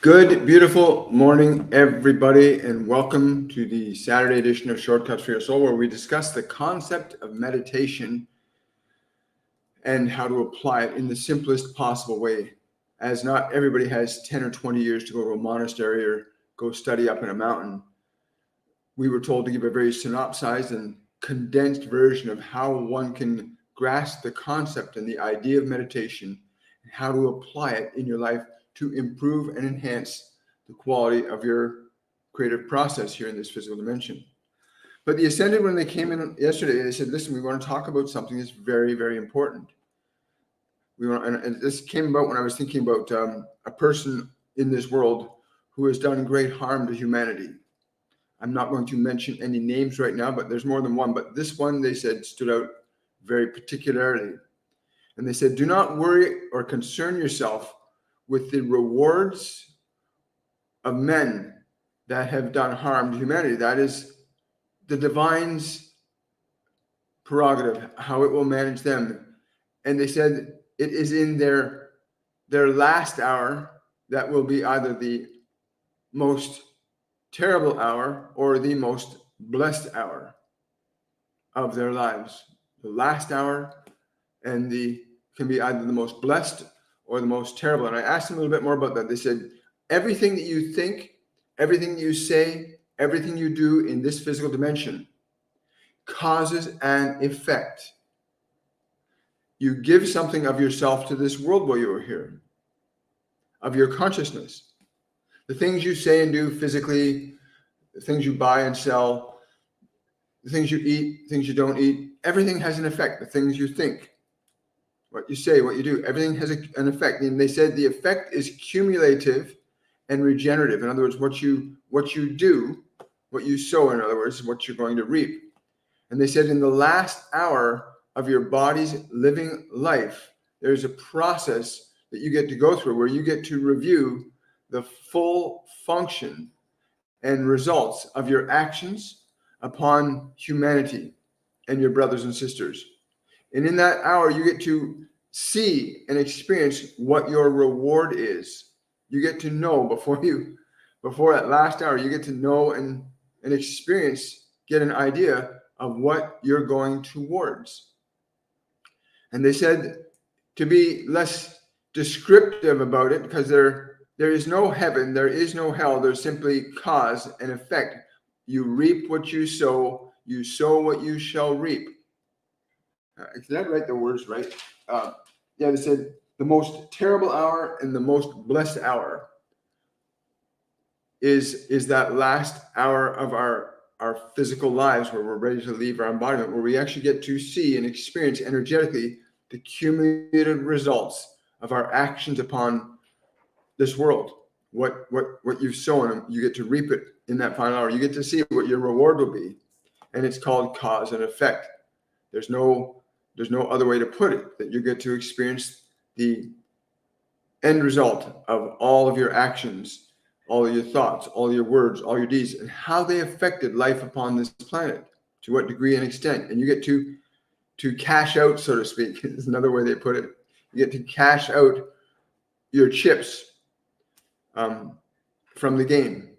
Good, beautiful morning, everybody, and welcome to the Saturday edition of Shortcuts for Your Soul, where we discuss the concept of meditation and how to apply it in the simplest possible way. As not everybody has 10 or 20 years to go to a monastery or go study up in a mountain, we were told to give a very synopsized and condensed version of how one can grasp the concept and the idea of meditation and how to apply it in your life to improve and enhance the quality of your creative process here in this physical dimension. But the Ascended, when they came in yesterday, they said, listen, we want to talk about something that's very, very important. And this came about when I was thinking about a person in this world who has done great harm to humanity. I'm not going to mention any names right now, but there's more than one. But this one, they said, stood out very particularly. And they said, do not worry or concern yourself with the rewards of men that have done harm to humanity. That is the divine's prerogative, how it will manage them. And they said it is in their last hour that will be either the most terrible hour or the most blessed hour of their lives. The last hour and can be either the most blessed or the most terrible. And I asked them a little bit more about that. They said, everything that you think, everything you say, everything you do in this physical dimension causes an effect. You give something of yourself to this world while you are here, of your consciousness. The things you say and do physically, the things you buy and sell, the things you eat, things you don't eat, everything has an effect. The things you think, what you say, what you do, everything has an effect. And they said the effect is cumulative and regenerative. In other words, what you do, what you sow, in other words, what you're going to reap. And they said in the last hour of your body's living life, there's a process that you get to go through where you get to review the full function and results of your actions upon humanity and your brothers and sisters. And in that hour, you get to see and experience what your reward is. You get to know before that last hour, you get to know and experience, get an idea of what you're going towards. And they said to be less descriptive about it, because there is no heaven, there is no hell, there's simply cause and effect. You reap what you sow what you shall reap. Did I write the words right? They said the most terrible hour and the most blessed hour is that last hour of our physical lives where we're ready to leave our embodiment, where we actually get to see and experience energetically the cumulative results of our actions upon this world. What you've sown, you get to reap it in that final hour. You get to see what your reward will be. And it's called cause and effect. There's no other way to put it, that you get to experience the end result of all of your actions, all of your thoughts, all your words, all your deeds, and how they affected life upon this planet, to what degree and extent. And you get to cash out, so to speak, is another way they put it. You get to cash out your chips from the game,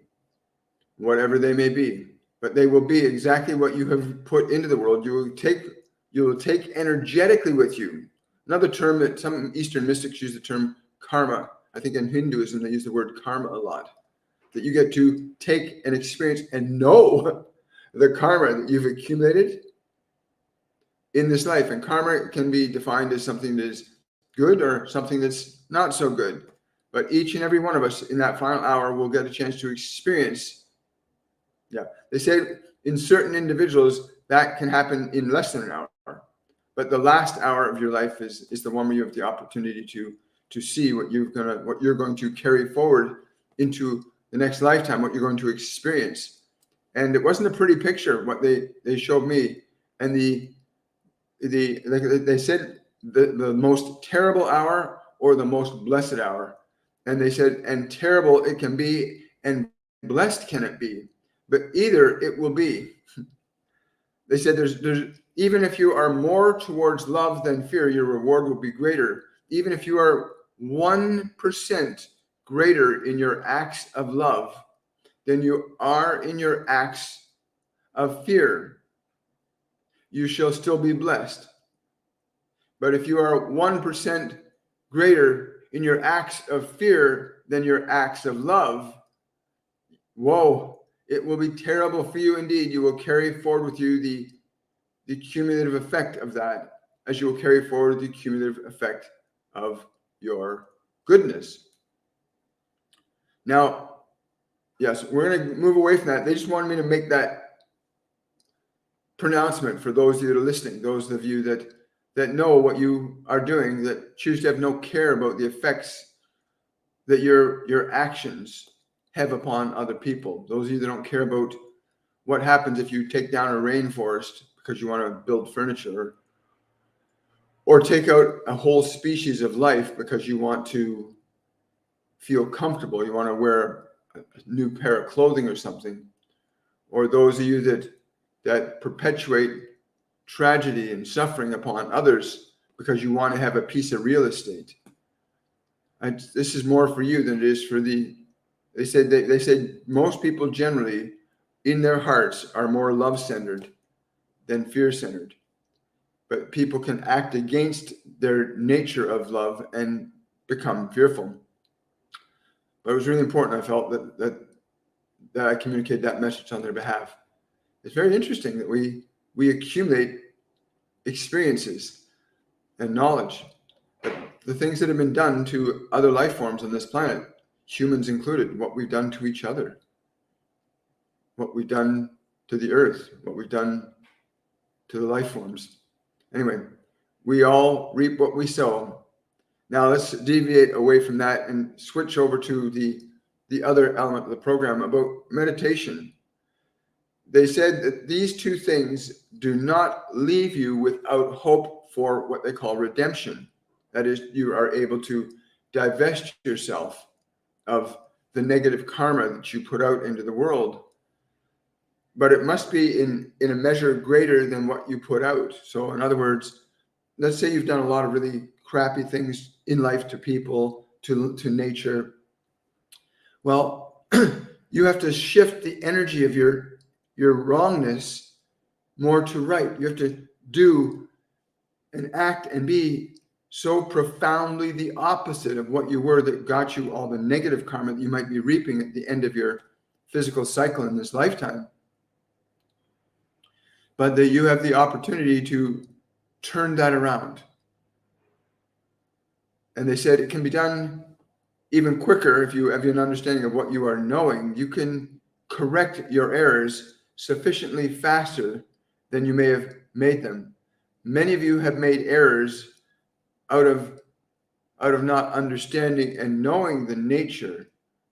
whatever they may be. But they will be exactly what you have put into the world. You will take energetically with you. Another term that some Eastern mystics use, the term karma. I think in Hinduism, they use the word karma a lot. That you get to take and experience and know the karma that you've accumulated in this life. And karma can be defined as something that is good or something that's not so good. But each and every one of us in that final hour will get a chance to experience. They say in certain individuals that can happen in less than an hour. But the last hour of your life is the one where you have the opportunity to see what you're going to carry forward into the next lifetime, what you're going to experience. And it wasn't a pretty picture what they showed me. And they said the most terrible hour or the most blessed hour. And they said, and terrible it can be, and blessed can it be, but either it will be. They said there's even if you are more towards love than fear, your reward will be greater. Even if you are 1% greater in your acts of love than you are in your acts of fear, you shall still be blessed. But if you are 1% greater in your acts of fear than your acts of love, woe, it will be terrible for you indeed. You will carry forward with you the cumulative effect of that, as you will carry forward the cumulative effect of your goodness. Now, yes, we're going to move away from that. They just wanted me to make that pronouncement for those of you that are listening, those of you that know what you are doing, that choose to have no care about the effects that your actions have upon other people. Those of you that don't care about what happens if you take down a rainforest because you want to build furniture, or take out a whole species of life because you want to feel comfortable, you want to wear a new pair of clothing or something, or those of you that perpetuate tragedy and suffering upon others because you want to have a piece of real estate. This is more for you than it is for they said most people generally in their hearts are more love-centered than fear-centered. But people can act against their nature of love and become fearful. But it was really important, I felt, that I communicated that message on their behalf. It's very interesting that we accumulate experiences and knowledge. But the things that have been done to other life forms on this planet, humans included, what we've done to each other, what we've done to the earth, what we've done to the life forms. Anyway, we all reap what we sow. Now let's deviate away from that and switch over to the other element of the program about meditation. They said that these two things do not leave you without hope for what they call redemption. That is, you are able to divest yourself of the negative karma that you put out into the world. But it must be in a measure greater than what you put out. So in other words, let's say you've done a lot of really crappy things in life to people, to nature. Well, you have to shift the energy of your wrongness more to right. You have to do and act and be so profoundly the opposite of what you were that got you all the negative karma that you might be reaping at the end of your physical cycle in this lifetime. But that you have the opportunity to turn that around. And they said it can be done even quicker if you have an understanding of what you are knowing. You can correct your errors sufficiently faster than you may have made them. Many of you have made errors out of not understanding and knowing the nature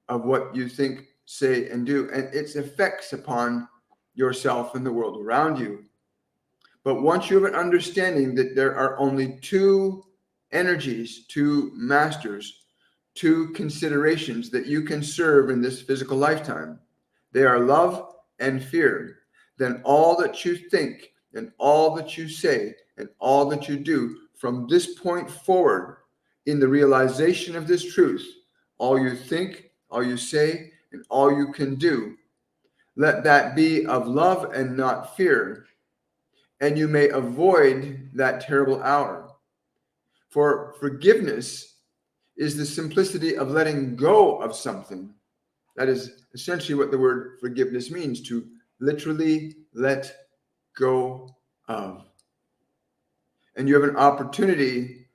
of what you think, say, and do, and its effects upon yourself and the world around you. But once you have an understanding that there are only two energies, two masters, two considerations that you can serve in this physical lifetime, they are love and fear, then all that you think and all that you say and all that you do from this point forward in the realization of this truth, all you think, all you say, and all you can do, let that be of love and not fear, and you may avoid that terrible hour. For forgiveness is the simplicity of letting go of something. That is essentially what the word forgiveness means, to literally let go of. And you have an opportunity.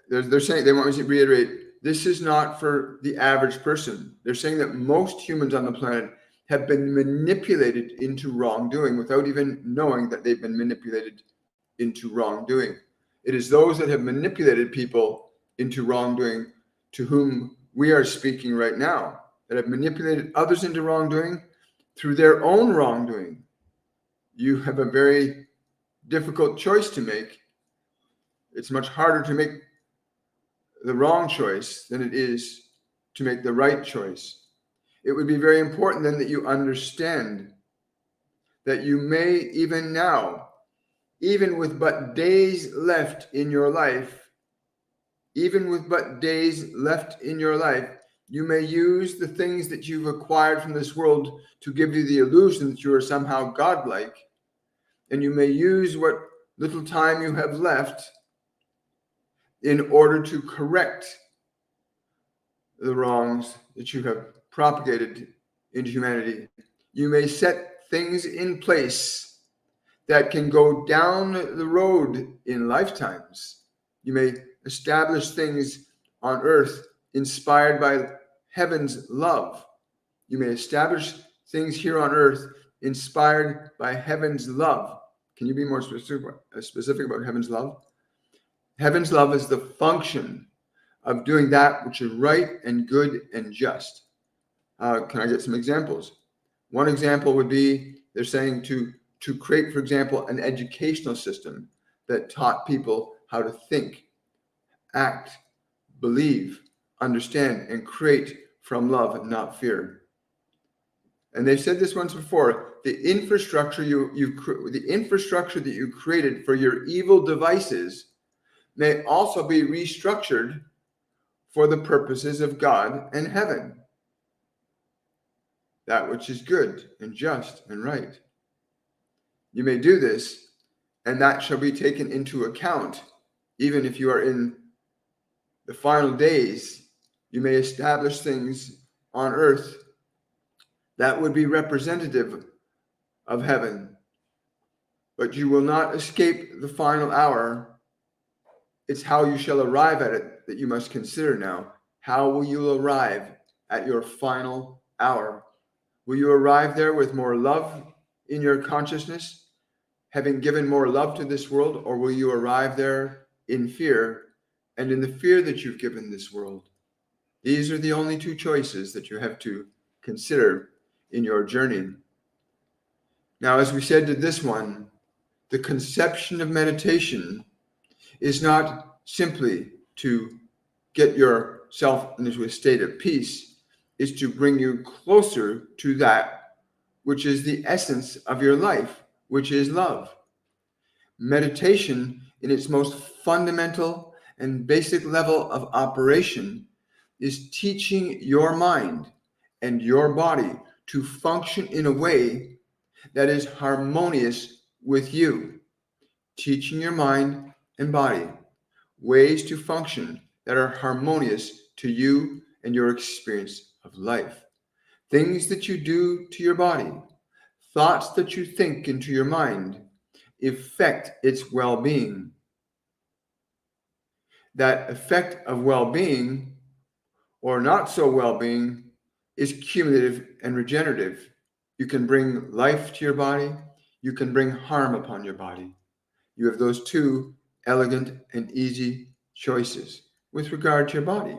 They're saying, they want me to reiterate, this is not for the average person. They're saying that most humans on the planet have been manipulated into wrongdoing without even knowing that they've been manipulated into wrongdoing. It is those that have manipulated people into wrongdoing to whom we are speaking right now, that have manipulated others into wrongdoing through their own wrongdoing. You have a very difficult choice to make. It's much harder to make the wrong choice than it is to make the right choice. It would be very important then that you understand that you may even now, even with but days left in your life, You may use the things that you've acquired from this world to give you the illusion that you are somehow godlike. And you may use what little time you have left in order to correct the wrongs that you have propagated into humanity. You may set things in place that can go down the road in lifetimes. You may establish things on earth inspired by heaven's love. You may establish things here on earth inspired by heaven's love. Can you be more specific about heaven's love? Heaven's love is the function of doing that which is right and good and just. Can I get some examples? One example would be they're saying to create, for example, an educational system that taught people how to think, act, believe, understand, and create from love and not fear. And they've said this once before: the infrastructure that you created for your evil devices may also be restructured for the purposes of God and heaven, that which is good and just and right. You may do this, and that shall be taken into account. Even if you are in the final days, you may establish things on earth that would be representative of heaven, but you will not escape the final hour. It's how you shall arrive at it that you must consider now. How will you arrive at your final hour? Will you arrive there with more love in your consciousness, having given more love to this world, or will you arrive there in fear and in the fear that you've given this world? These are the only two choices that you have to consider in your journey. Now, as we said to this one, the conception of meditation is not simply to get yourself into a state of peace. It's to bring you closer to that which is the essence of your life, which is love. Meditation, in its most fundamental and basic level of operation, is teaching your mind and your body to function in a way that is harmonious with you. Teaching your mind and body ways to function that are harmonious to you and your experience of life. Things that you do to your body, thoughts that you think into your mind, affect its well-being. That effect of well-being or not so well-being is cumulative and regenerative. You can bring life to your body. You can bring harm upon your body. You have those two elegant and easy choices with regard to your body.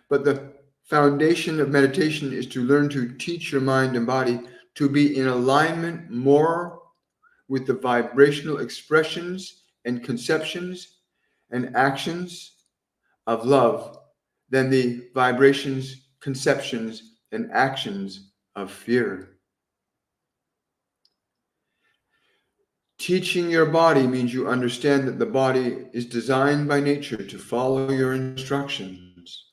But the foundation of meditation is to learn to teach your mind and body to be in alignment more with the vibrational expressions and conceptions and actions of love than the vibrations, conceptions, and actions of fear. Teaching your body means you understand that the body is designed by nature to follow your instructions.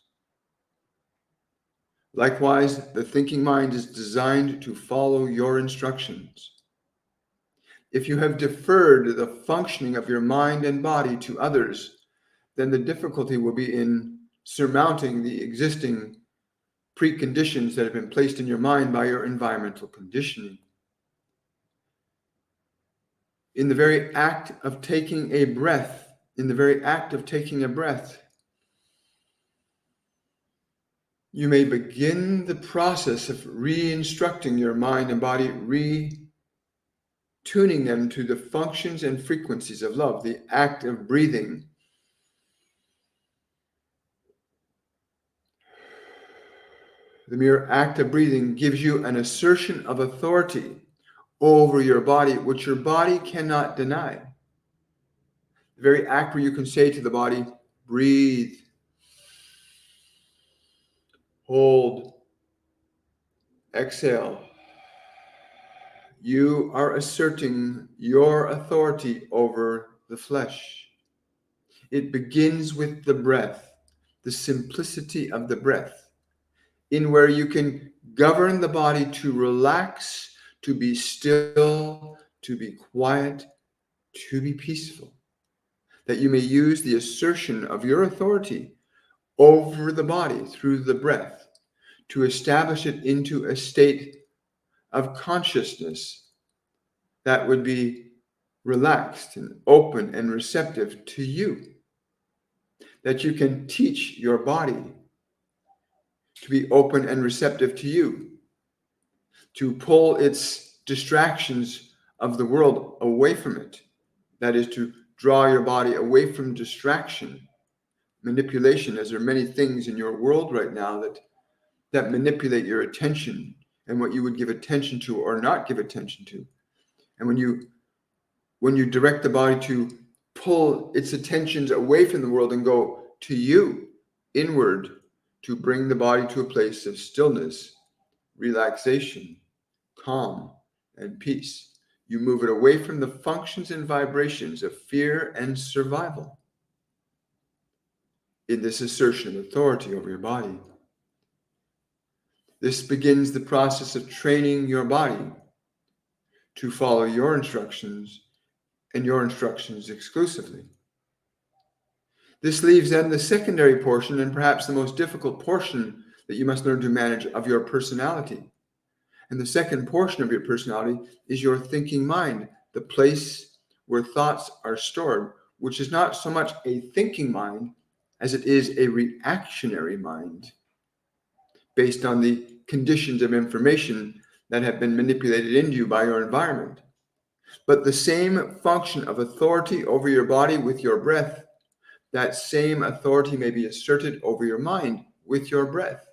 Likewise, the thinking mind is designed to follow your instructions. If you have deferred the functioning of your mind and body to others, then the difficulty will be in surmounting the existing preconditions that have been placed in your mind by your environmental conditioning. In the very act of taking a breath, you may begin the process of re-instructing your mind and body, tuning them to the functions and frequencies of love, the act of breathing. The mere act of breathing gives you an assertion of authority over your body, which your body cannot deny. The very act where you can say to the body, breathe, hold, exhale. You are asserting your authority over the flesh. It begins with the breath, the simplicity of the breath. in where you can govern the body to relax, to be still, to be quiet, to be peaceful. That you may use the assertion of your authority over the body through the breath to establish it into a state of consciousness that would be relaxed and open and receptive to you. That you can teach your body to be open and receptive to you, to pull its distractions of the world away from it. That is, to draw your body away from distraction, manipulation, as there are many things in your world right now that manipulate your attention and what you would give attention to or not give attention to. And when you direct the body to pull its attentions away from the world and go to you, inward, to bring the body to a place of stillness, relaxation, calm, and peace, you move it away from the functions and vibrations of fear and survival in this assertion of authority over your body. This begins the process of training your body to follow your instructions and your instructions exclusively. This leaves then the secondary portion, and perhaps the most difficult portion that you must learn to manage, of your personality. And the second portion of your personality is your thinking mind, the place where thoughts are stored, which is not so much a thinking mind as it is a reactionary mind, based on the conditions of information that have been manipulated into you by your environment. But the same function of authority over your body with your breath, that same authority may be asserted over your mind with your breath,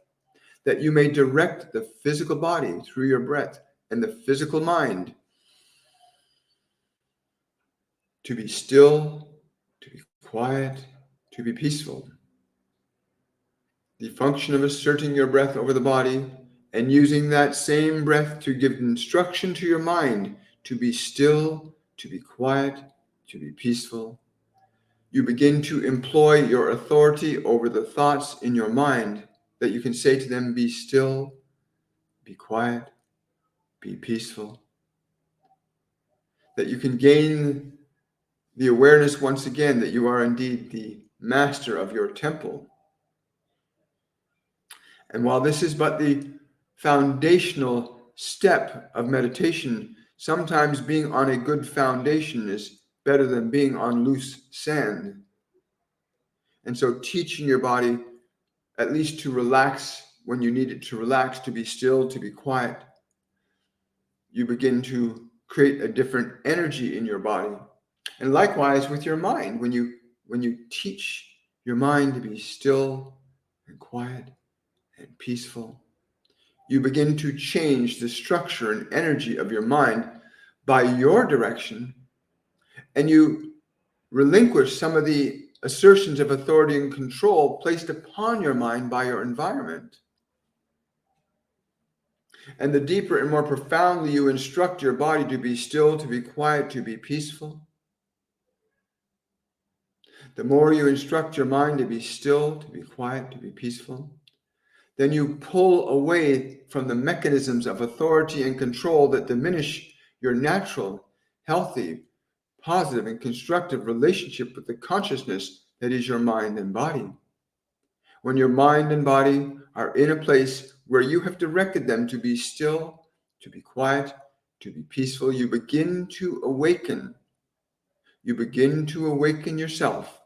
that you may direct the physical body through your breath and the physical mind to be still, to be quiet, to be peaceful. The function of asserting your breath over the body and using that same breath to give instruction to your mind to be still, to be quiet, to be peaceful. You begin to employ your authority over the thoughts in your mind, that you can say to them, be still, be quiet, be peaceful. That you can gain the awareness once again that you are indeed the master of your temple. And while this is but the foundational step of meditation, sometimes being on a good foundation is better than being on loose sand. And so teaching your body at least to relax when you need it to relax, to be still, to be quiet, you begin to create a different energy in your body. And likewise with your mind, when you teach your mind to be still and quiet and peaceful, you begin to change the structure and energy of your mind by your direction, and you relinquish some of the assertions of authority and control placed upon your mind by your environment. And the deeper and more profoundly you instruct your body to be still, to be quiet, to be peaceful, the more you instruct your mind to be still, to be quiet, to be peaceful, then you pull away from the mechanisms of authority and control that diminish your natural, healthy, positive, and constructive relationship with the consciousness that is your mind and body. When your mind and body are in a place where you have directed them to be still, to be quiet, to be peaceful, you begin to awaken. You begin to awaken yourself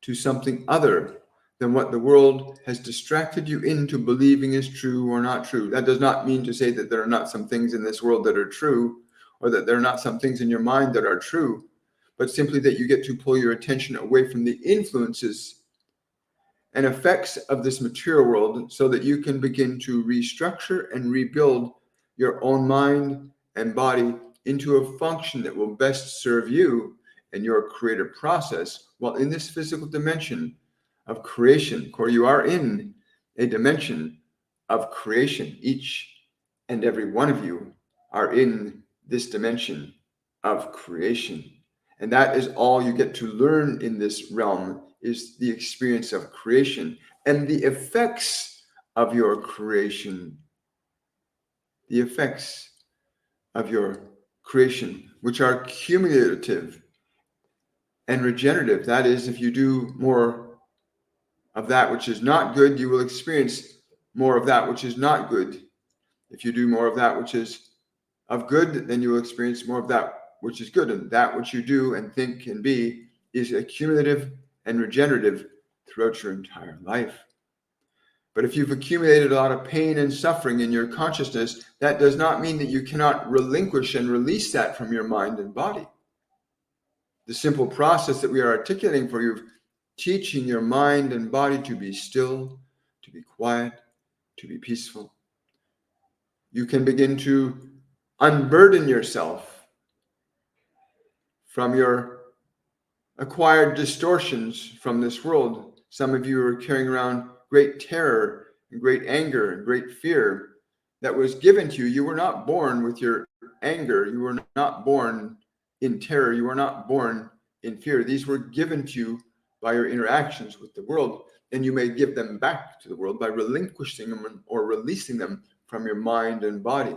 to something other than what the world has distracted you into believing is true or not true. That does not mean to say that there are not some things in this world that are true, or that there are not some things in your mind that are true, but simply that you get to pull your attention away from the influences and effects of this material world so that you can begin to restructure and rebuild your own mind and body into a function that will best serve you and your creative process while in this physical dimension of creation. For you are in a dimension of creation. Each and every one of you are in this dimension of creation. And that is all you get to learn in this realm, is the experience of creation and the effects of your creation, the effects of your creation, which are cumulative and regenerative. That is, if you do more of that which is not good, you will experience more of that which is not good. If you do more of that which is of good, then you will experience more of that which is good. And that which you do and think and be is accumulative and regenerative throughout your entire life. But if you've accumulated a lot of pain and suffering in your consciousness, that does not mean that you cannot relinquish and release that from your mind and body. The simple process that we are articulating for you, teaching your mind and body to be still, to be quiet, to be peaceful. You can begin to unburden yourself from your acquired distortions from this world. Some of you are carrying around great terror and great anger and great fear that was given to you. You were not born with your anger. You were not born in terror. You were not born in fear. These were given to you by your interactions with the world, and you may give them back to the world by relinquishing them or releasing them from your mind and body.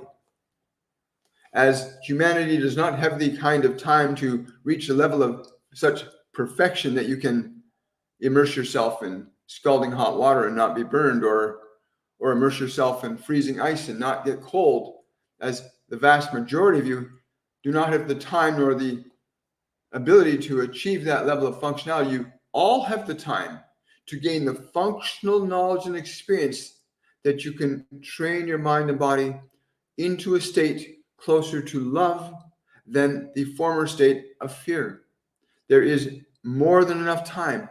As humanity does not have the kind of time to reach a level of such perfection that you can immerse yourself in scalding hot water and not be burned, or immerse yourself in freezing ice and not get cold, as the vast majority of you do not have the time nor the ability to achieve that level of functionality. You all have the time to gain the functional knowledge and experience that you can train your mind and body into a state closer to love than the former state of fear. There is more than enough time,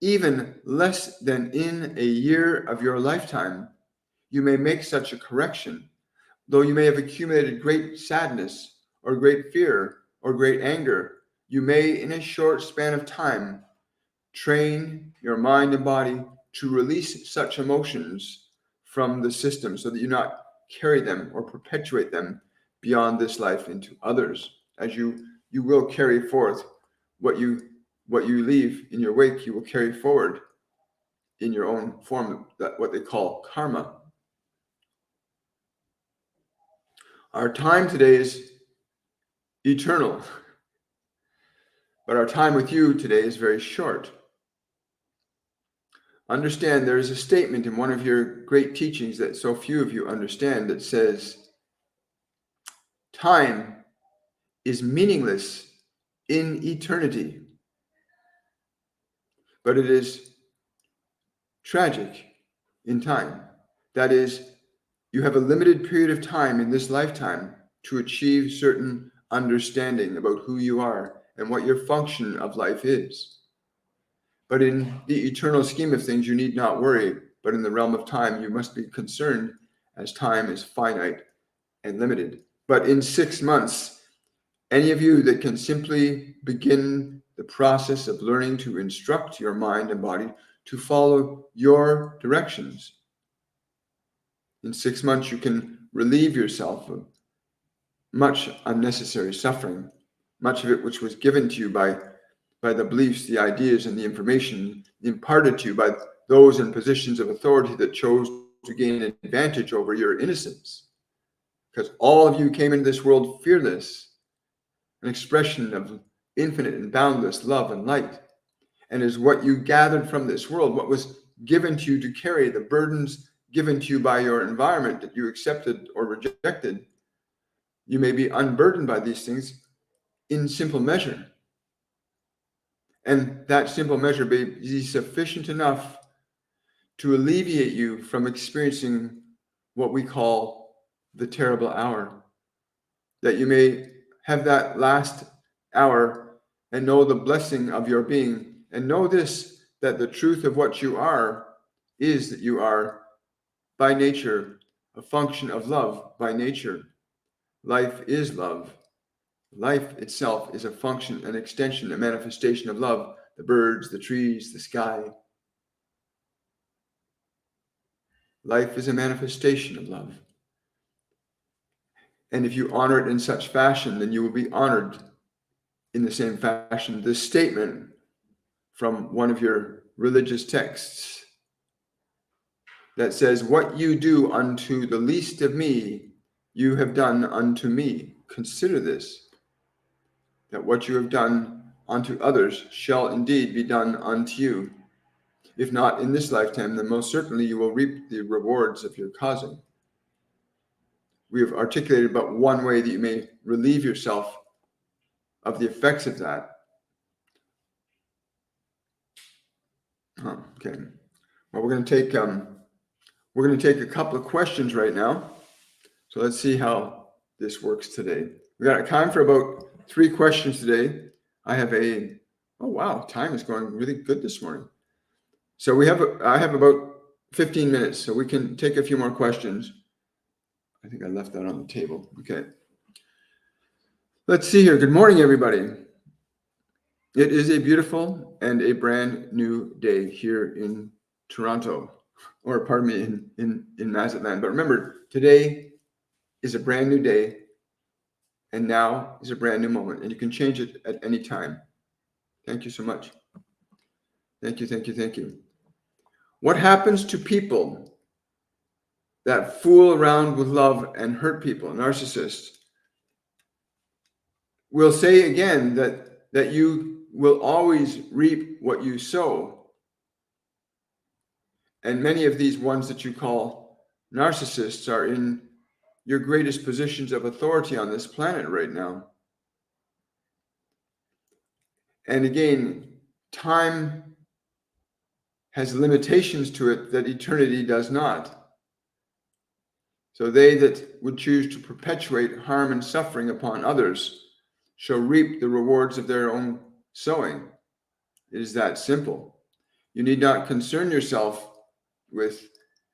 even less than in a year of your lifetime. You may make such a correction, though you may have accumulated great sadness or great fear or great anger. You may, in a short span of time, train your mind and body to release such emotions from the system so that you not carry them or perpetuate them beyond this life into others. As you will carry forth what you leave in your wake, you will carry forward in your own form, that what they call karma. Our time today is eternal, but our time with you today is very short. Understand, there is a statement in one of your great teachings that so few of you understand that says, time is meaningless in eternity, but it is tragic in time. That is, you have a limited period of time in this lifetime to achieve certain understanding about who you are and what your function of life is. But in the eternal scheme of things, you need not worry. But in the realm of time, you must be concerned, as time is finite and limited. But in 6 months, any of you that can simply begin the process of learning to instruct your mind and body to follow your directions, in 6 months, you can relieve yourself of much unnecessary suffering, much of it which was given to you by the beliefs, the ideas, and the information imparted to you by those in positions of authority that chose to gain an advantage over your innocence. Because all of you came into this world fearless, an expression of infinite and boundless love and light. And is what you gathered from this world, what was given to you to carry, the burdens given to you by your environment that you accepted or rejected. You may be unburdened by these things in simple measure. And that simple measure may be sufficient enough to alleviate you from experiencing what we call the terrible hour. That you may have that last hour and know the blessing of your being. And know this, that the truth of what you are is that you are by nature a function of love by nature. Life is love. Life itself is a function, an extension, a manifestation of love. The birds, the trees, the sky. Life is a manifestation of love. And if you honor it in such fashion, then you will be honored in the same fashion. This statement from one of your religious texts that says, what you do unto the least of me, you have done unto me. Consider this, that what you have done unto others shall indeed be done unto you. If not in this lifetime, then most certainly you will reap the rewards of your causing. We have articulated about one way that you may relieve yourself of the effects of that. Okay. Well, we're going to take a couple of questions right now. So let's see how this works today. We got time for about 3 questions today. I have oh wow, time is going really good this morning. So I have about 15 minutes, so we can take a few more questions. I think I left that on the table. Okay. Let's see here. Good morning, everybody. It is a beautiful and a brand new day here in Toronto, or pardon me, in Mazatlan. But remember, today is a brand new day, and now is a brand new moment, and you can change it at any time. Thank you so much. Thank you, thank you, thank you. What happens to people that fool around with love and hurt people, narcissists? We'll say again that you will always reap what you sow. And many of these ones that you call narcissists are in your greatest positions of authority on this planet right now. And again, time has limitations to it that eternity does not. So they that would choose to perpetuate harm and suffering upon others shall reap the rewards of their own sowing. It is that simple. You need not concern yourself with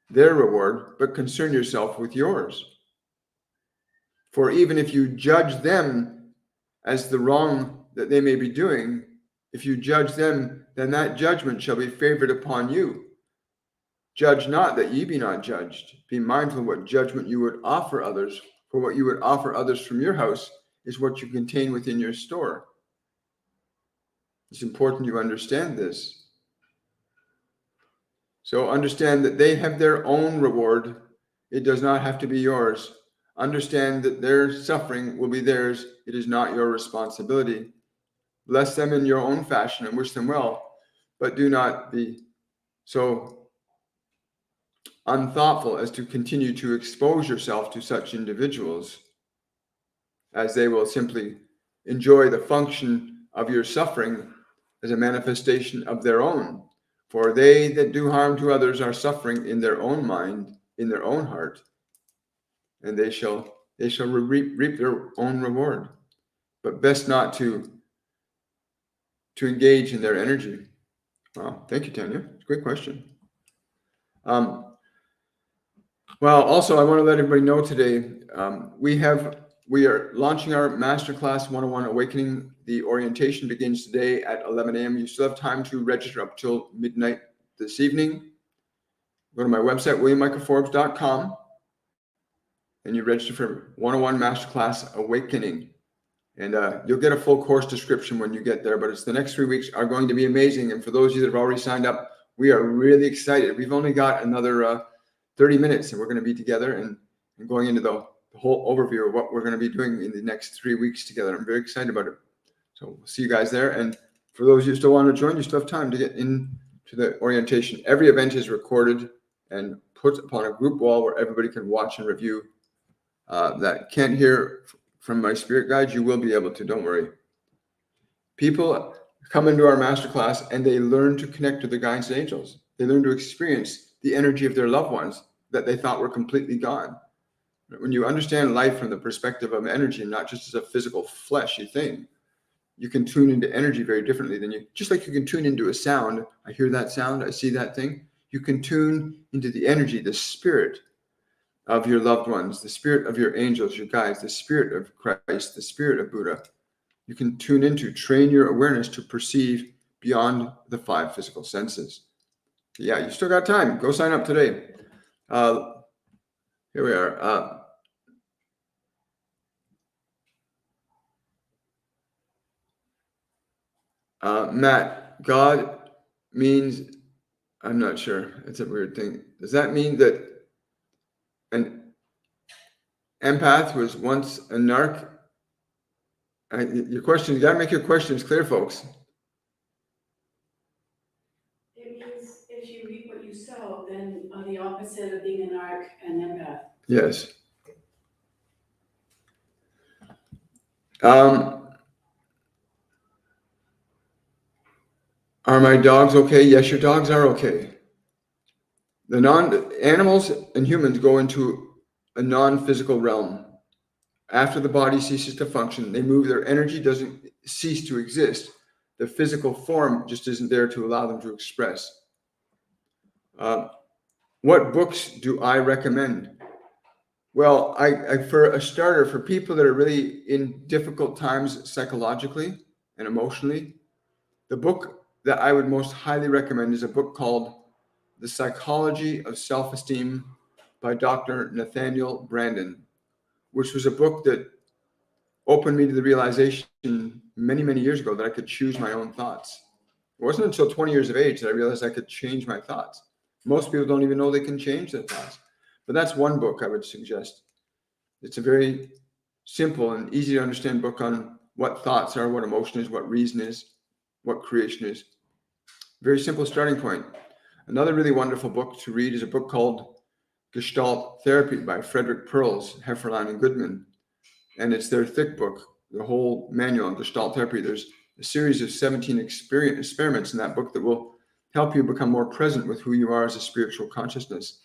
their reward, but concern yourself with yours. For even if you judge them as the wrong that they may be doing, if you judge them, then that judgment shall be favored upon you. Judge not that ye be not judged. Be mindful what judgment you would offer others, for what you would offer others from your house is what you contain within your store. It's important you understand this. So understand that they have their own reward. It does not have to be yours. Understand that their suffering will be theirs. It is not your responsibility. Bless them in your own fashion and wish them well, but do not be so unthoughtful as to continue to expose yourself to such individuals, as they will simply enjoy the function of your suffering as a manifestation of their own. For they that do harm to others are suffering in their own mind, in their own heart, and they shall reap their own reward. But best not to engage in their energy. Wow, thank you, Tanya. It's a great question. Well, also, I want to let everybody know today, we are launching our Masterclass 101 Awakening. The orientation begins today at 11 a.m. You still have time to register up till midnight this evening. Go to my website, williammichaelforbes.com, and you register for 101 Masterclass Awakening. And you'll get a full course description when you get there, but the next 3 weeks are going to be amazing. And for those of you that have already signed up, we are really excited. We've only got another 30 minutes, and we're going to be together and going into the whole overview of what we're going to be doing in the next 3 weeks together. I'm very excited about it. So we'll see you guys there. And for those of you who still want to join, you still have time to get into the orientation. Every event is recorded and put upon a group wall where everybody can watch and review. That can't hear from my spirit guides, you will be able to, don't worry. People come into our masterclass and they learn to connect to the guides and angels. They learn to experience the energy of their loved ones that they thought were completely gone. When you understand life from the perspective of energy and not just as a physical fleshy thing, you can tune into energy very differently than just like you can tune into a sound. I hear that sound, I see that thing. You can tune into the energy, the spirit of your loved ones, the spirit of your angels, your guides, the spirit of Christ, the spirit of Buddha. You can tune into, train your awareness to perceive beyond the 5 physical senses. Yeah, you still got time. Go sign up today. Here we are. Matt, God means I'm not sure. It's a weird thing. Does that mean that an empath was once a narc? Your question, you got to make your questions clear, folks. It means if you reap what you sow, then the opposite of being an narc and empath. Yes. Are my dogs okay? Yes, your dogs are okay. The animals and humans go into a non-physical realm. After the body ceases to function, they move, their energy doesn't cease to exist. The physical form just isn't there to allow them to express. What books do I recommend? Well, I for a starter, for people that are really in difficult times psychologically and emotionally, the book that I would most highly recommend is a book called The Psychology of Self-Esteem by Dr. Nathaniel Branden, which was a book that opened me to the realization many, many years ago that I could choose my own thoughts. It wasn't until 20 years of age that I realized I could change my thoughts. Most people don't even know they can change their thoughts. But that's one book I would suggest. It's a very simple and easy to understand book on what thoughts are, what emotion is, what reason is, what creation is. Very simple starting point. Another really wonderful book to read is a book called Gestalt Therapy by Frederick Perls, Heffernan, and Goodman. And it's their thick book, the whole manual on Gestalt Therapy. There's a series of 17 experiments in that book that will help you become more present with who you are as a spiritual consciousness.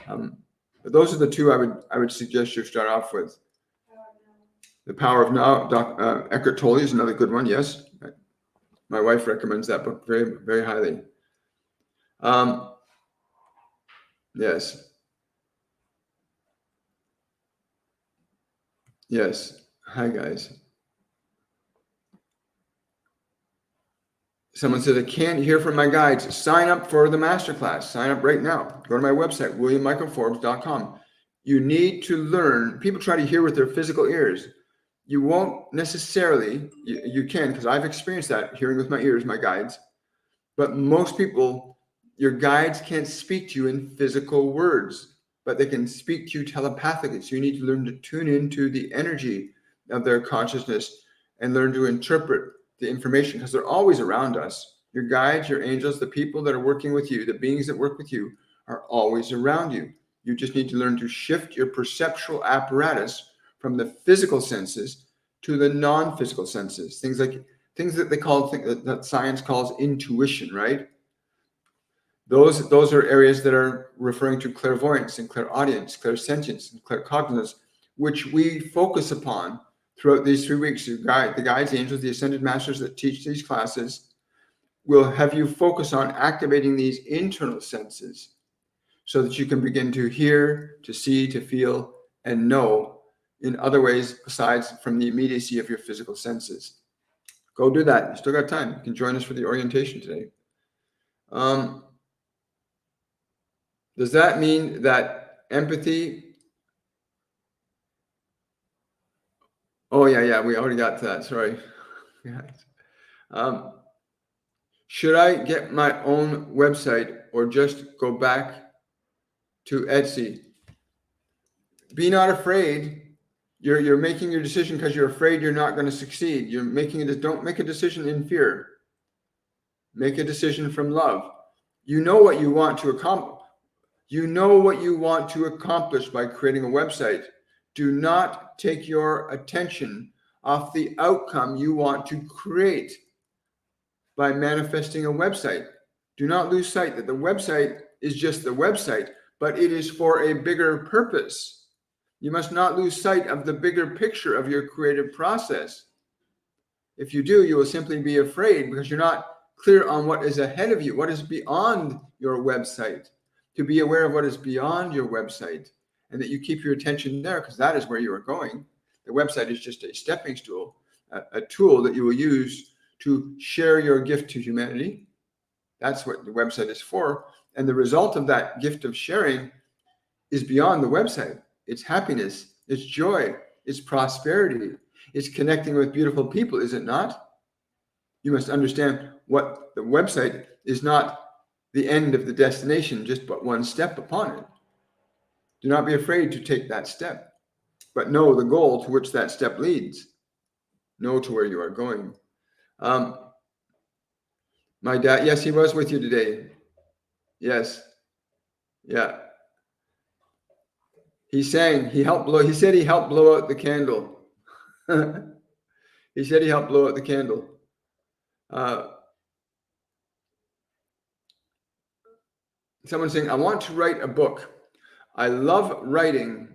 But those are the two I would suggest you start off with. The Power of Now, Eckhart Tolle is another good one. Yes, my wife recommends that book very, very highly. Yes. Yes. Hi, guys. Someone says, I can't hear from my guides. Sign up for the masterclass. Sign up right now. Go to my website, williammichaelforbes.com. You need to learn. People try to hear with their physical ears. You won't necessarily, you can, because I've experienced that, hearing with my ears, my guides. But most people, your guides can't speak to you in physical words, but they can speak to you telepathically. So you need to learn to tune into the energy of their consciousness and learn to interpret the information, because they're always around us. Your guides, your angels, the people that are working with you, the beings that work with you are always around you. You just need to learn to shift your perceptual apparatus from the physical senses to the non-physical senses. Things that they call, that science calls intuition, right? Those are areas that are referring to clairvoyance and clairaudience, clairsentience, and claircognizance, which we focus upon throughout these 3 weeks. The guides, the angels, the ascended masters that teach these classes will have you focus on activating these internal senses so that you can begin to hear, to see, to feel, and know in other ways besides from the immediacy of your physical senses. Go do that. You still got time. You can join us for the orientation today. Does that mean that empathy? Oh, yeah, we already got to that. Sorry. Should I get my own website or just go back to Etsy? Be not afraid. You're making your decision because you're afraid you're not going to succeed. You're making it. Don't make a decision in fear. Make a decision from love. You know what you want to accomplish. You know what you want to accomplish by creating a website. Do not take your attention off the outcome you want to create by manifesting a website. Do not lose sight that the website is just the website, but it is for a bigger purpose. You must not lose sight of the bigger picture of your creative process. If you do, you will simply be afraid because you're not clear on what is ahead of you, what is beyond your website. To be aware of what is beyond your website and that you keep your attention there, because that is where you are going. The website is just a stepping stool, a tool that you will use to share your gift to humanity. That's what the website is for. And the result of that gift of sharing is beyond the website. It's happiness, it's joy, it's prosperity, it's connecting with beautiful people, is it not? You must understand what the website is not the end of the destination, just but one step upon it. Do not be afraid to take that step, but know the goal to which that step leads. Know to where you are going. My dad, yes, he was with you today. Yes. Yeah. He sang, he said he helped blow out the candle. He said he helped blow out the candle. Someone saying, I want to write a book. I love writing,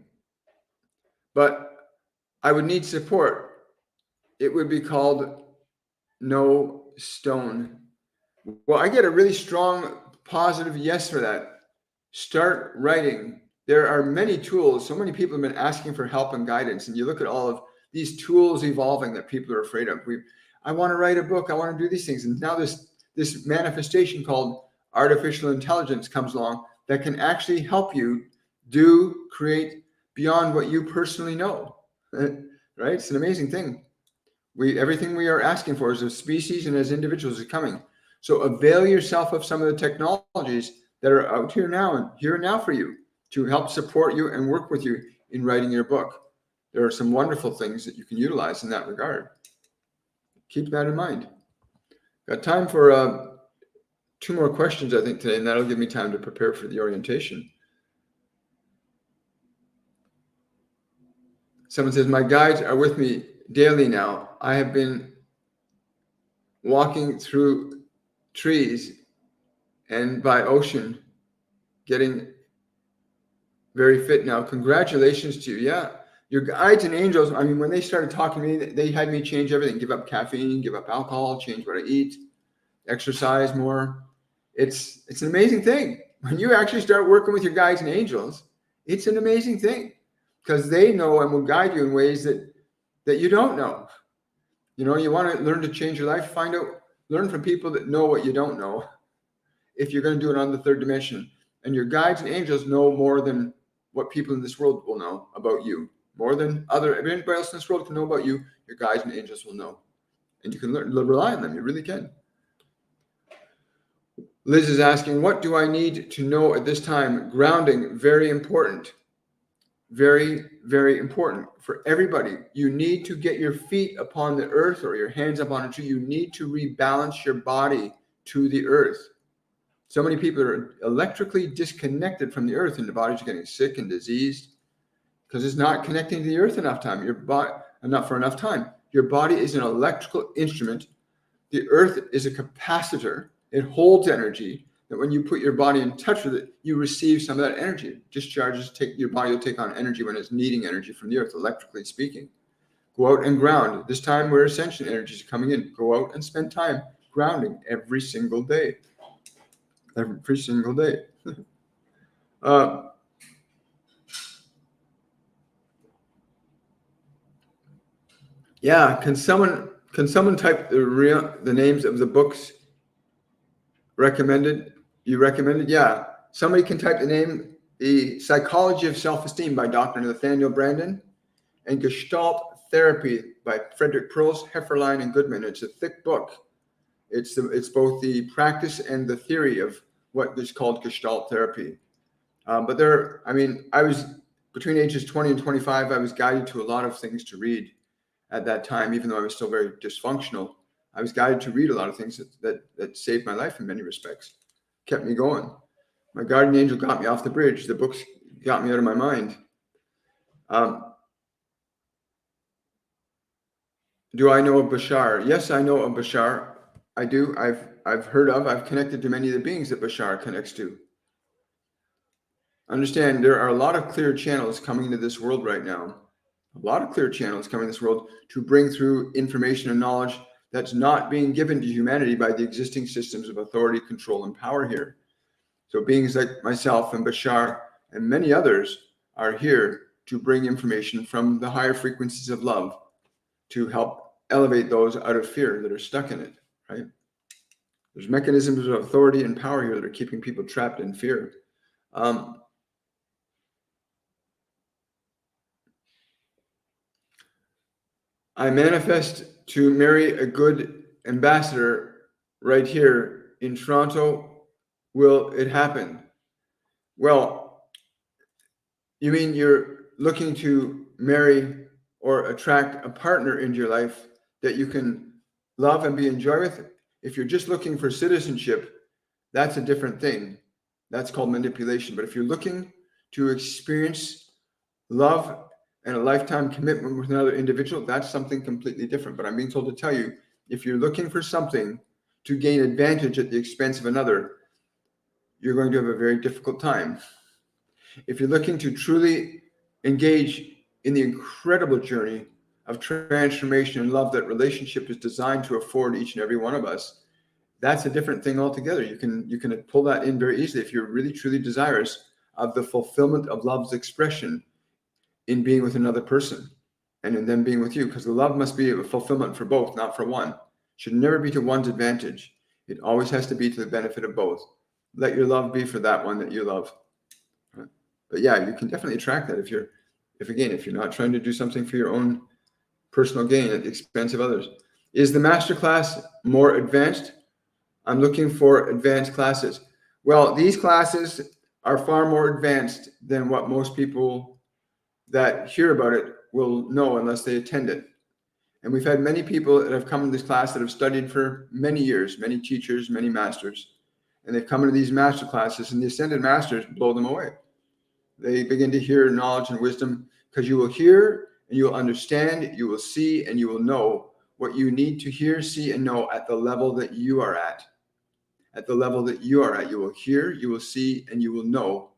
but I would need support. It would be called No Stone. Well, I get a really strong positive yes for that. Start writing. There are many tools. So many people have been asking for help and guidance. And you look at all of these tools evolving that people are afraid of. I want to write a book. I want to do these things. And now this manifestation called artificial intelligence comes along that can actually help you create beyond what you personally know. Right? It's an amazing thing. Everything we are asking for as a species and as individuals is coming. So avail yourself of some of the technologies that are out here and now for you to help support you and work with you in writing your book. There are some wonderful things that you can utilize in that regard. Keep that in mind. Got time for 2 more questions, I think, today, and that'll give me time to prepare for the orientation. Someone says, my guides are with me daily now. I have been walking through trees and by ocean, getting very fit now. Congratulations to you. Yeah. Your guides and angels, I mean, when they started talking to me, they had me change everything, give up caffeine, give up alcohol, change what I eat, exercise more. It's an amazing thing. When you actually start working with your guides and angels, it's an amazing thing because they know and will guide you in ways that you don't know. You know, you want to learn to change your life, learn from people that know what you don't know. If you're going to do it on the third dimension, and your guides and angels know more than what people in this world will know about you, more than anybody else in this world can know about you, your guides and angels will know. And you can rely on them. You really can. Liz is asking, what do I need to know at this time? Grounding, very important. Very, very important for everybody. You need to get your feet upon the earth or your hands up on a tree. You need to rebalance your body to the earth. So many people are electrically disconnected from the earth, and the bodies are getting sick and diseased because it's not connecting to the earth enough time. Not for enough time. Your body is an electrical instrument. The earth is a capacitor. It holds energy that when you put your body in touch with it, you receive some of that energy. Discharges, your body will take on energy when it's needing energy from the earth, electrically speaking. Go out and ground. This time where ascension energy is coming in, go out and spend time grounding every single day. Every single day. Yeah, can someone type the names of the books recommended? You recommended? Yeah. Somebody can type the name, The Psychology of Self-Esteem by Dr. Nathaniel Branden, and Gestalt Therapy by Frederick Perls, Hefferline, and Goodman. It's a thick book. It's both the practice and the theory of what is called Gestalt therapy. But I was between ages 20 and 25, I was guided to a lot of things to read at that time, even though I was still very dysfunctional. I was guided to read a lot of things that saved my life in many respects, kept me going. My guardian angel got me off the bridge. The books got me out of my mind. Do I know of Bashar? Yes, I know of Bashar. I do. I've connected to many of the beings that Bashar connects to. Understand, there are a lot of clear channels coming into this world right now. A lot of clear channels coming into this world to bring through information and knowledge that's not being given to humanity by the existing systems of authority, control, and power here. So beings like myself and Bashar and many others are here to bring information from the higher frequencies of love to help elevate those out of fear that are stuck in it, right? There's mechanisms of authority and power here that are keeping people trapped in fear. I manifest to marry a good ambassador right here in Toronto will it happen? Well, you mean you're looking to marry or attract a partner into your life that you can love and be enjoyed with? If you're just looking for citizenship, that's a different thing. That's called manipulation. But if you're looking to experience love and a lifetime commitment with another individual, that's something completely different. But I'm being told to tell you, if you're looking for something to gain advantage at the expense of another, you're going to have a very difficult time. If you're looking to truly engage in the incredible journey of transformation and love that relationship is designed to afford each and every one of us, that's a different thing altogether. You can pull that in very easily if you're really truly desirous of the fulfillment of love's expression in being with another person and in them being with you, because the love must be a fulfillment for both, not for one. It should never be to one's advantage. It always has to be to the benefit of both. Let your love be for that one that you love. But yeah, you can definitely attract that if you're not trying to do something for your own personal gain at the expense of others. Is the masterclass more advanced? I'm looking for advanced classes. Well, these classes are far more advanced than what most people that hear about it will know unless they attend it. And we've had many people that have come to this class that have studied for many years, many teachers, many masters, and they've come into these master classes, and the ascended masters blow them away. They begin to hear knowledge and wisdom, because you will hear and you will understand, you will see and you will know what you need to hear, see, and know at the level that you are at. At the level that you are at, you will hear, you will see, and you will know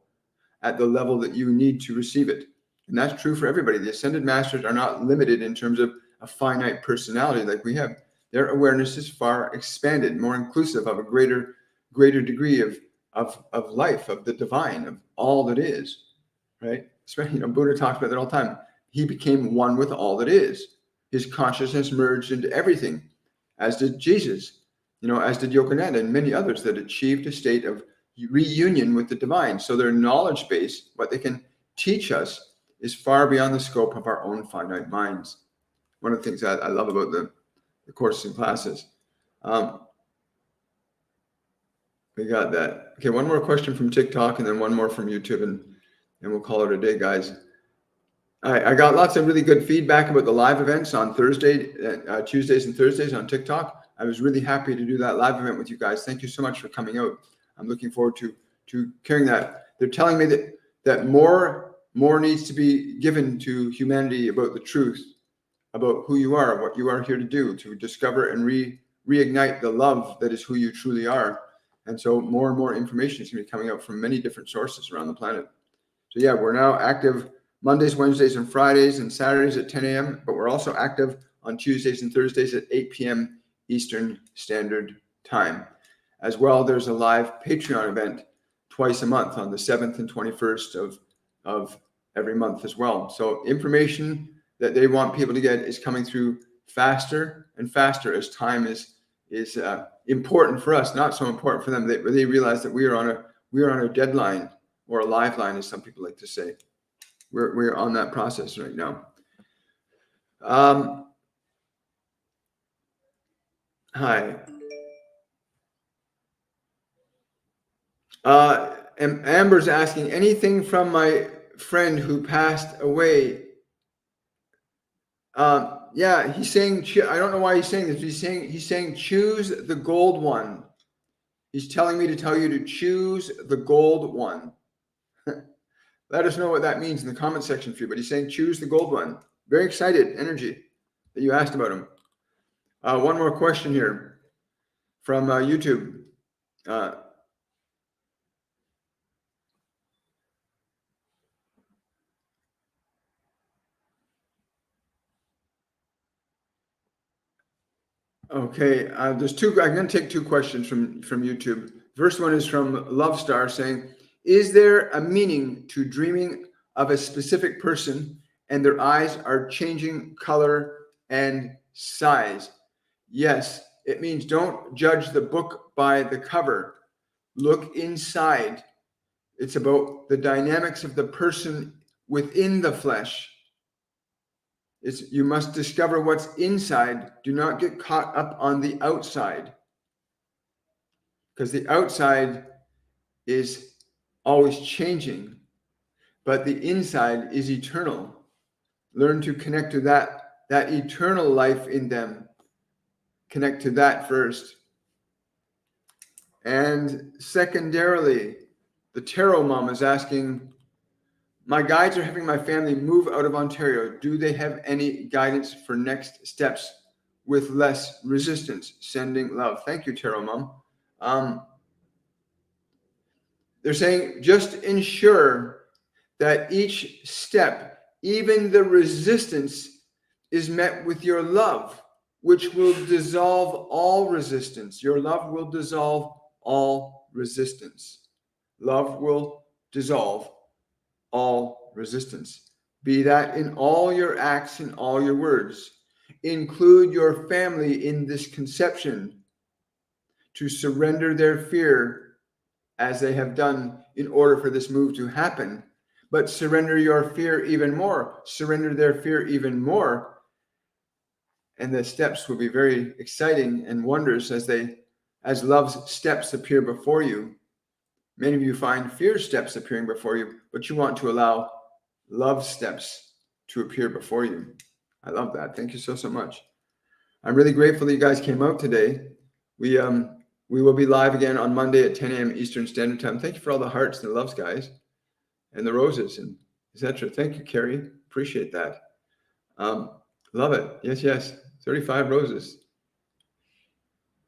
at the level that you need to receive it. And that's true for everybody. The ascended masters are not limited in terms of a finite personality like we have. Their awareness is far expanded, more inclusive of a greater degree of life, of the divine, of all that is, right? Especially, Buddha talks about that all the time. He became one with all that is. His consciousness merged into everything, as did Jesus, as did Yogananda and many others that achieved a state of reunion with the divine. So their knowledge base, what they can teach us, is far beyond the scope of our own finite minds. One of the things that I love about the courses and classes. We got that. Okay, one more question from TikTok and then one more from YouTube, and we'll call it a day, guys. I got lots of really good feedback about the live events on Tuesdays and Thursdays on TikTok. I was really happy to do that live event with you guys. Thank you so much for coming out. I'm looking forward to carrying that. They're telling me that more needs to be given to humanity about the truth, about who you are, what you are here to do, to discover and reignite the love that is who you truly are. And so more and more information is going to be coming out from many different sources around the planet. So yeah, we're now active Mondays, Wednesdays, and Fridays, and Saturdays at 10 a.m., but we're also active on Tuesdays and Thursdays at 8 p.m. Eastern Standard Time. As well, there's a live Patreon event twice a month on the 7th and 21st of every month as well. So information that they want people to get is coming through faster and faster as time is important for us, not so important for them. They realize that we are on a deadline, or a lifeline, as some people like to say. We're on that process right now. Hi. Amber's asking, anything from my friend who passed away? Yeah, he's saying, I don't know why he's saying this. He's saying choose the gold one. He's telling me to tell you to choose the gold one. Let us know what that means in the comment section for you. But he's saying choose the gold one. Very excited energy that you asked about him. One more question here from YouTube. Okay, there's two. I'm going to take two questions from YouTube. First one is from Love Star saying, is there a meaning to dreaming of a specific person and their eyes are changing color and size? Yes, it means don't judge the book by the cover. Look inside. It's about the dynamics of the person within the flesh. You must discover what's inside. Do not get caught up on the outside, because the outside is always changing, but the inside is eternal. Learn to connect to that eternal life in them. Connect to that first. And secondarily, the tarot mom is asking, my guides are having my family move out of Ontario. Do they have any guidance for next steps with less resistance? Sending love. Thank you, tarot mom. They're saying just ensure that each step, even the resistance, is met with your love, which will dissolve all resistance. Your love will dissolve all resistance. Love will dissolve all resistance. Be that in all your acts and all your words. Include your family in this conception to surrender their fear as they have done in order for this move to happen. But surrender your fear even more. Surrender their fear even more. And the steps will be very exciting and wondrous as love's steps appear before you. Many of you find fear steps appearing before you, but you want to allow love steps to appear before you. I love that. Thank you so much. I'm really grateful that you guys came out today. We will be live again on Monday at 10 a.m. Eastern Standard Time. Thank you for all the hearts and the loves, guys, and the roses and etc. Thank you, Carrie. Appreciate that. Love it. Yes. 35 roses.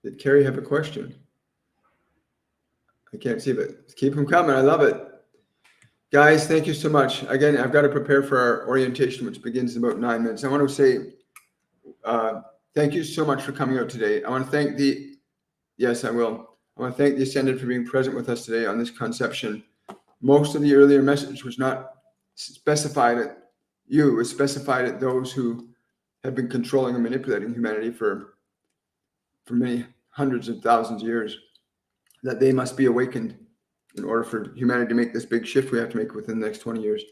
Did Carrie have a question? I can't see, but keep them coming. I love it. Guys, thank you so much. Again, I've got to prepare for our orientation, which begins in about 9 minutes. I want to say thank you so much for coming out today. I want to thank yes, I will. I want to thank the Ascended for being present with us today on this conception. Most of the earlier message was not specified at you. It was specified at those who have been controlling and manipulating humanity for many hundreds of thousands of years, that they must be awakened in order for humanity to make this big shift we have to make within the next 20 years.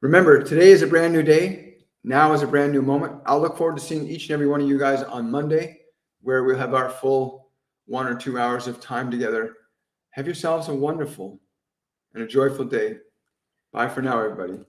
Remember, today is a brand new day. Now is a brand new moment. I'll look forward to seeing each and every one of you guys on Monday, where we'll have our full 1 or 2 hours of time together. Have yourselves a wonderful and a joyful day. Bye for now, everybody.